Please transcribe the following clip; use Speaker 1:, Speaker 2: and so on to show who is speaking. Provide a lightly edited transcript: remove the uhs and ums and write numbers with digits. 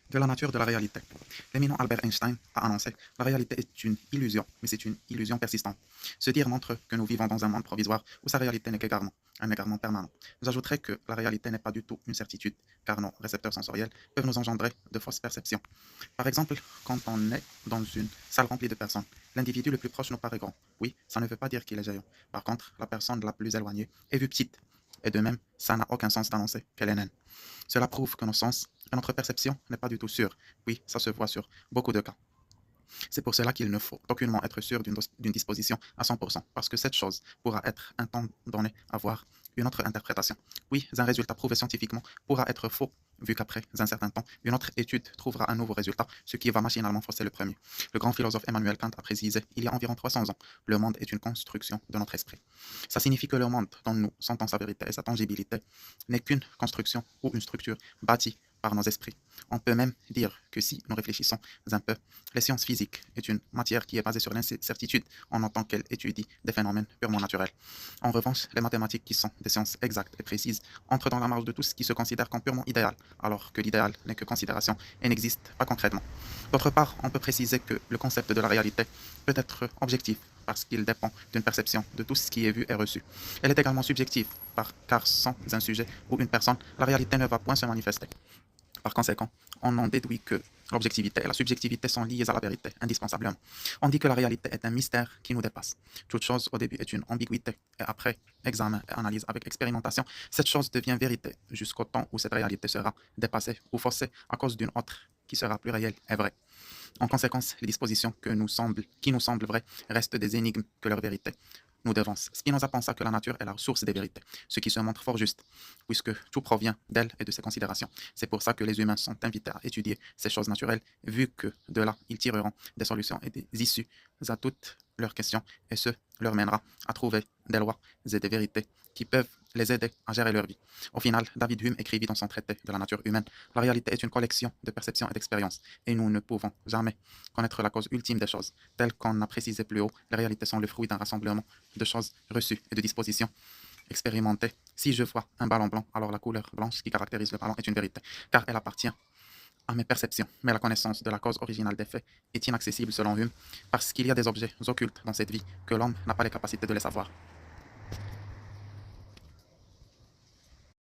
Speaker 1: De la nature de la réalité. L'éminent Albert Einstein a annoncé: la réalité est une illusion, mais c'est une illusion persistante. Ce dire montre que nous vivons dans un monde provisoire où sa réalité n'est qu'égarement, un égarement permanent. J'ajouterai que la réalité n'est pas du tout une certitude, car nos récepteurs sensoriels peuvent nous engendrer de fausses perceptions. Par exemple, quand on est dans une salle remplie de personnes, l'individu le plus proche nous paraît grand. Oui, ça ne veut pas dire qu'il est géant. Par contre, la personne la plus éloignée est vue petite. Et de même, ça n'a aucun sens d'annoncer qu'elle est naine. Cela prouve que nos sens et notre perception n'est pas du tout sûre. Oui, ça se voit sur beaucoup de cas. C'est pour cela qu'il ne faut aucunement être sûr d'une disposition à 100%, parce que cette chose pourra être un temps donné avoir une autre interprétation. Oui, un résultat prouvé scientifiquement pourra être faux, vu qu'après un certain temps, une autre étude trouvera un nouveau résultat, ce qui va machinalement fausser le premier. Le grand philosophe Emmanuel Kant a précisé, il y a environ 300 ans, le monde est une construction de notre esprit. Ça signifie que le monde dont nous sentons sa vérité et sa tangibilité n'est qu'une construction ou une structure bâtie par nos esprits. On peut même dire que si nous réfléchissons un peu, les sciences physiques est une matière qui est basée sur l'incertitude en tant qu'elle étudie des phénomènes purement naturels. En revanche, les mathématiques, qui sont des sciences exactes et précises, entrent dans la marge de tout ce qui se considère comme purement idéal, alors que l'idéal n'est que considération et n'existe pas concrètement. D'autre part, on peut préciser que le concept de la réalité peut être objectif, parce qu'il dépend d'une perception de tout ce qui est vu et reçu. Elle est également subjective, car sans un sujet ou une personne, la réalité ne va point se manifester. Par conséquent, on en déduit que l'objectivité et la subjectivité sont liées à la vérité, indispensablement. On dit que la réalité est un mystère qui nous dépasse. Toute chose au début est une ambiguïté, et après examen et analyse avec expérimentation, cette chose devient vérité, jusqu'au temps où cette réalité sera dépassée ou faussée à cause d'une autre qui sera plus réelle et vraie. En conséquence, les dispositions qui nous semblent vraies restent des énigmes que leur vérité nous devance. Spinoza pensa que la nature est la source des vérités, ce qui se montre fort juste, puisque tout provient d'elle et de ses considérations. C'est pour ça que les humains sont invités à étudier ces choses naturelles, vu que de là, ils tireront des solutions et des issues à toutes leurs questions, et ce leur mènera à trouver des lois et des vérités qui peuvent les aider à gérer leur vie. Au final, David Hume écrivit dans son traité de la nature humaine: la réalité est une collection de perceptions et d'expériences, et nous ne pouvons jamais connaître la cause ultime des choses. Tel qu'on a précisé plus haut, les réalités sont le fruit d'un rassemblement de choses reçues et de dispositions expérimentées. Si je vois un ballon blanc, alors la couleur blanche qui caractérise le ballon est une vérité, car elle appartient à mes perceptions. Mais la connaissance de la cause originale des faits est inaccessible selon Hume, parce qu'il y a des objets occultes dans cette vie que l'homme n'a pas les capacités de les savoir.